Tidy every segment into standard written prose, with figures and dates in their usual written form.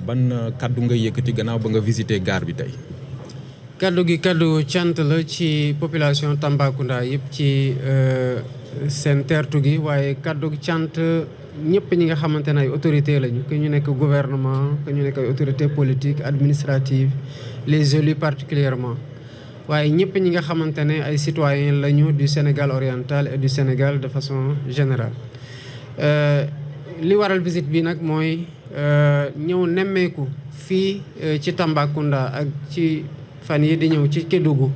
ban kaddu nga yëkkati gannaaw ba nga visité gare bi tey. kaddu gi kaddu cant la ci population Tambacounda yëpp ci seen teertu gi waaye kaddu cant ñëpp ñi nga xamante ne ay autorité lañu que ñu nekk gouvernement que ñu nekk ay autorité politique administrative les élus particulièrement waaye ñëpp ñi nga xamante ne ay citoyens lañu du Sénégal oriental et du Sénégal de façon générale. li waral visite bi nag mooy ñëw nemmeeku fii ci Tambacounda ak ci fan yi di ñëw ci Kédougou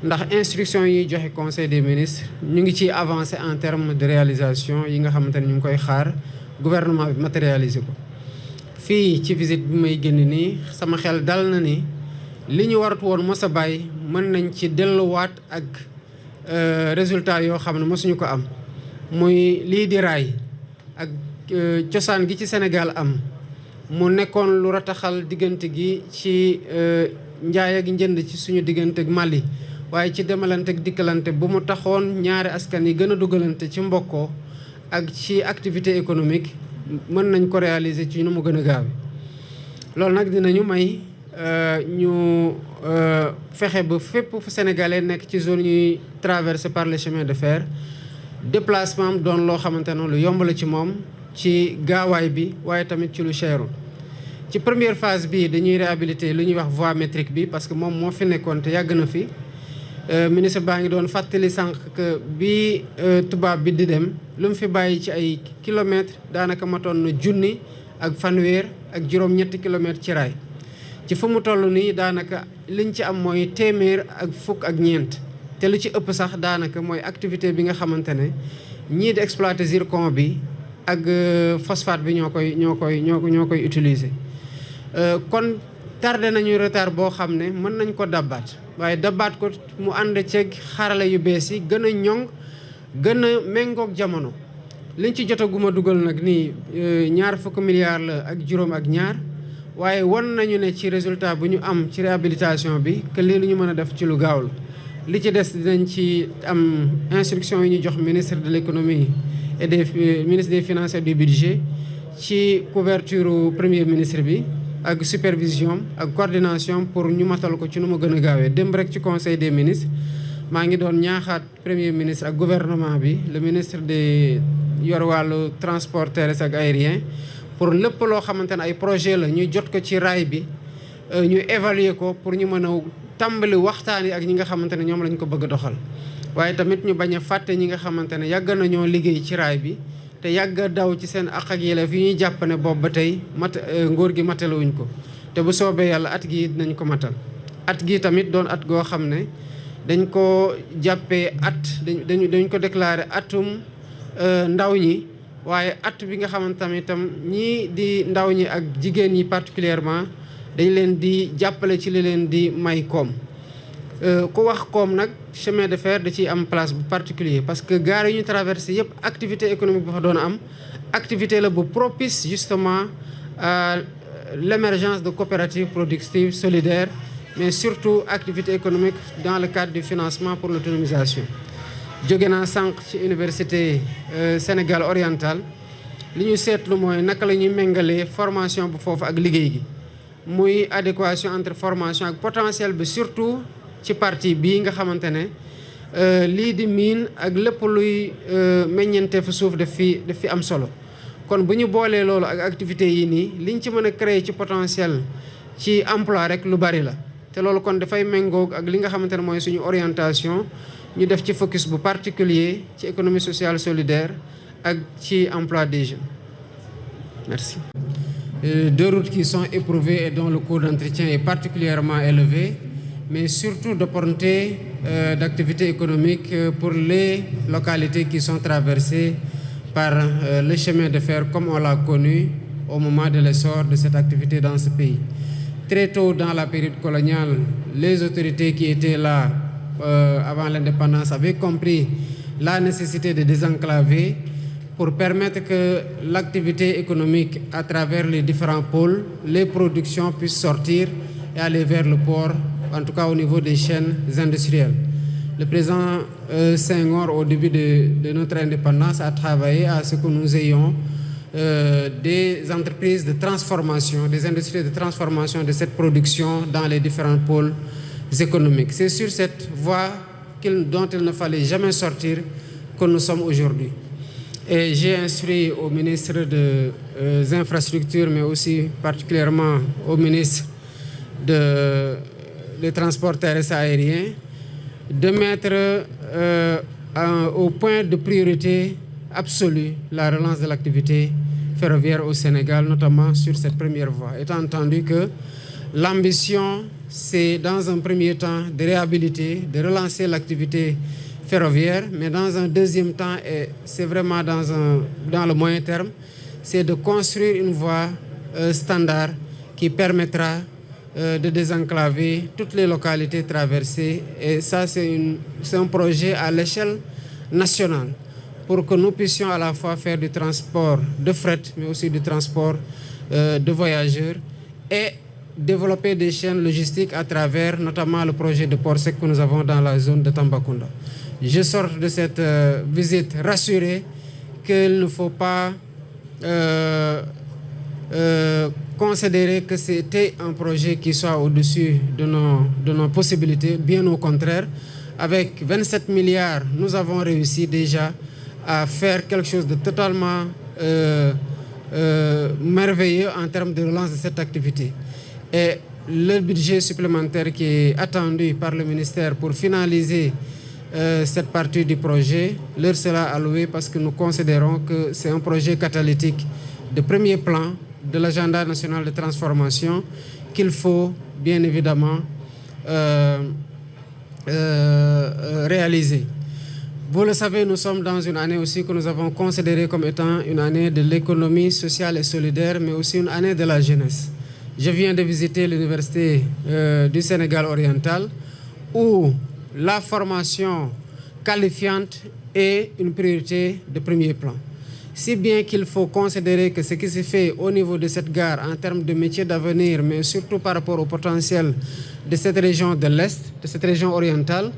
ndax instruction yi joxe conseil des ministres ñu ngi ciy avancé en termes de réalisation yi nga xamante ne ñu ngi koy xaar gouvernement bi matérialiser ko. fii ci visite bi may génn nii sama xel dal na ni li ñu warut woon mos a bàyyi mën nañ ci delluwaat ak résultat yoo xam ne mosuñu ko am muy lii di raay ak cosaan gi ci Sénégal am mu nekkoon lu rataxal diggante gi ci njaay ak njënd ci suñu diggante ak Mali waaye ci demalante ak dikkalante bu mu taxoon ñaari askan yi gën a dugalante ci mbokkoo ak ci activité économique mën nañ ko réaliser ci nu mu gën a gaawe loolu nag dinañu may ñu fexe ba fépp fu sénégalais nekk ci zone ñuy traversé par le chemin de fer déplacement am doon loo xamante ne lu yomb la ci moom ci gaawaay bi waaye tamit ci lu cherul. ci première phase bi dañuy réhabiliter lu ñuy wax voie métrique bi parce que moom moo fi nekkoon te yàgg na fi ministre baa ngi doon fàttali sànq que bi tubaab bi di dem lu mu fi bàyyi ci ay kilomètres daanaka matoon na 1,000 ak fanweer ak juróom-ñetti kilomètres ci raay ci fu mu toll nii daanaka liñ ci am mooy téeméer ak fukk ak ñeent te lu ci ëpp sax daanaka mooy activité bi nga xamante ne ñii di exploiter zircon bi ak phosphate bi ñoo koy utiliser. kon tardé nañu retard boo xam ne mën nañ ko dabbaat waaye dabbaat ko mu ànd ceeg xarala yu bees yi gën a ñoŋ gën a méngoog jamono liñ ci jotaguma dugal nag nii 20 milliards la ak juróom ak ñaar waaye won nañu ne ci résultat bu ñu am ci réhabilitation bi que lii lu ñu mën a def ci lu gaaw la li ci des dinañ ci am instruction yi ñu jox ministre de l'économie et des ministre des finances et du budget ci couverture premier ministre bi ak supervision ak coordination pour ñu matal ko ci nu mu gën a gaawee démb rek ci conseil des ministres maa ngi doon ñaaxaat premier ministre ak gouvernement bi le ministre de yor wàllu transport terrestre ak aérien pour lépp loo xamante ne ay projet la ñu jot ko ci raay bi ñu évaluer ko pour ñu mën a tàmbali waxtaan yi ak ñi nga xamante ne ñoom lañ ko bëgg a doxal waaye tamit ñu bañ a fàtte ñi nga xamante ne yàgg nañoo liggéey ci raay bi te yàgg daw ci seen àq ak yelleef yi ñuy jàpp ne boobu ba tey nguur gi matalewuñ ko te bu soobee yàlla at gi dinañ ko matal at gi tamit doon at goo xam ne dañ ko jàppee dañ ko déclaré atum ndaw ñi waaye at bi nga xamante tamit tam ñii di ndaw ñi ak jigéen ñi particulièrement dañ leen di jàppale ci li leen di may koom ku wax koom nag chemin de fer da ciy am place bu particulier parce que gaar yi ñu traversé yëpp activité économique bu fa doon am activité la bu propice justement à l'émergence de coopératives productives solidaires mais surtout activité économique dans le cadre du financement pour l'autonomisation jóge naa sànq ci université Sénégal oriental li ñu seetlu mooy naka la ñuy méngalee formation bu foofu ak liggéey gi muy adéquation entre formation ak potentiel bi surtout ci partie bii nga xamante ne lii di mine ak lépp luy meññeente fa suuf daf fi am solo kon bu ñu boolee loolu ak activités yi nii liñ ci mën a créer ci potentiel ci emploi rek lu bari la te loolu kon dafay méngoog ak li nga xamante ne mooy suñu orientation ñu def ci focus bu particulier ci économie sociale solidaire ak ci emploi des jeunes. Merci. Deux routes qui sont éprouvées et dont le coût d'entretien est particulièrement élevé, mais surtout de portée d'activité économique pour les localités qui sont traversées par le chemin de fer comme on l'a connu au moment de l'essor de cette activité dans ce pays. Très tôt dans la période coloniale, les autorités qui étaient là avant l'indépendance avaient compris la nécessité de désenclaver pour permettre que l'activité économique à travers les différents pôles, les productions puissent sortir et aller vers le port, en tout cas au niveau des chaînes industrielles. Le président Senghor, au début de notre indépendance, a travaillé à ce que nous ayons des entreprises de transformation, des industries de transformation de cette production dans les différents pôles économiques. C'est sur cette voie dont il ne fallait jamais sortir que nous sommes aujourd'hui. Et j'ai instruit au ministre des Infrastructures, mais aussi particulièrement au ministre des Transports terrestres aériens, de mettre au point de priorité absolue la relance de l'activité ferroviaire au Sénégal, notamment sur cette première voie. Étant entendu que l'ambition, c'est dans un premier temps de réhabiliter, de relancer l'activité ferroviaire, mais dans un deuxième temps, et c'est vraiment dans le moyen terme, c'est de construire une voie standard qui permettra de désenclaver toutes les localités traversées. Et ça, c'est un projet à l'échelle nationale pour que nous puissions à la fois faire du transport de fret, mais aussi du transport de voyageurs et développer des chaînes logistiques à travers notamment le projet de port sec que nous avons dans la zone de Tambacounda. Je sors de cette visite rassuré qu'il ne faut pas considérer que c'était un projet qui soit au-dessus de nos possibilités. Bien au contraire, avec 27 milliards, nous avons réussi déjà à faire quelque chose de totalement merveilleux en termes de relance de cette activité. Et le budget supplémentaire qui est attendu par le ministère pour finaliser cette partie du projet leur sera alloué parce que nous considérons que c'est un projet catalytique de premier plan de l'agenda national de transformation qu'il faut bien évidemment réaliser. Vous le savez, nous sommes dans une année aussi que nous avons considérée comme étant une année de l'économie sociale et solidaire, mais aussi une année de la jeunesse. Je viens de visiter l'université du Sénégal oriental où la formation qualifiante est une priorité de premier plan. Si bien qu'il faut considérer que ce qui se fait au niveau de cette gare en termes de métiers d'avenir, mais surtout par rapport au potentiel de cette région de l'Est, de cette région orientale,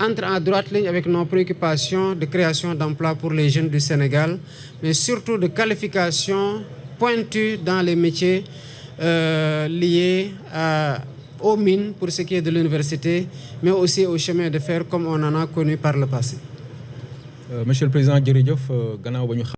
entre en droite ligne avec nos préoccupations de création d'emplois pour les jeunes du Sénégal, mais surtout de qualification pointue dans les métiers liés aux mines pour ce qui est de l'université, mais aussi au chemin de fer comme on en a connu par le passé. Monsieur le Président, jërëjëf gannaaw ba ñu